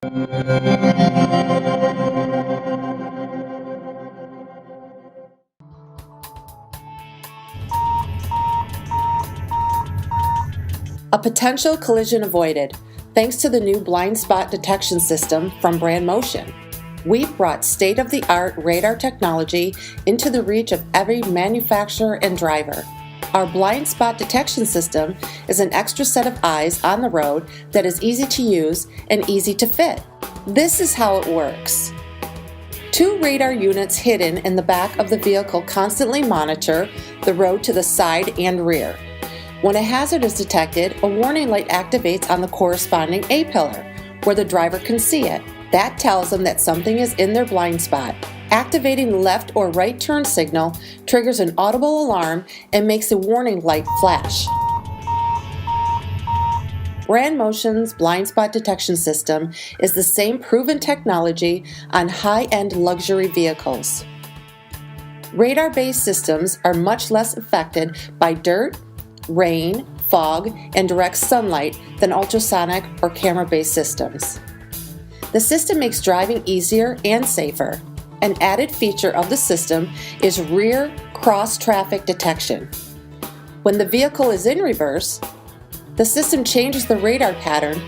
A potential collision avoided, thanks to the new blind spot detection system from Brandmotion. We've brought state-of-the-art radar technology into the reach of every manufacturer and driver. Our blind spot detection system is an extra set of eyes on the road that is easy to use and easy to fit. This is how it works. 2 radar units hidden in the back of the vehicle constantly monitor the road to the side and rear. When a hazard is detected, a warning light activates on the corresponding A-pillar, where the driver can see it. That tells them that something is in their blind spot. Activating the left or right turn signal triggers an audible alarm and makes a warning light flash. Brandmotion's blind spot detection system is the same proven technology on high-end luxury vehicles. Radar-based systems are much less affected by dirt, rain, fog, and direct sunlight than ultrasonic or camera-based systems. The system makes driving easier and safer. An added feature of the system is rear cross-traffic detection. When the vehicle is in reverse, the system changes the radar pattern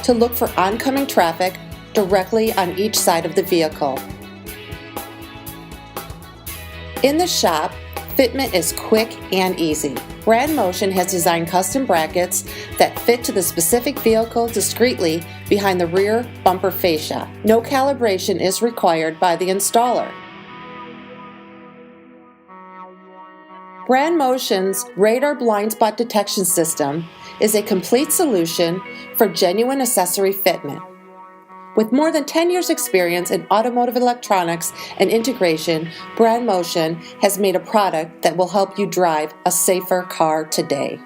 to look for oncoming traffic directly on each side of the vehicle. In the shop, fitment is quick and easy. Brandmotion has designed custom brackets that fit to the specific vehicle discreetly behind the rear bumper fascia. No calibration is required by the installer. Brandmotion's radar blind spot detection system is a complete solution for genuine accessory fitment. With more than 10 years' experience in automotive electronics and integration, Brandmotion has made a product that will help you drive a safer car today.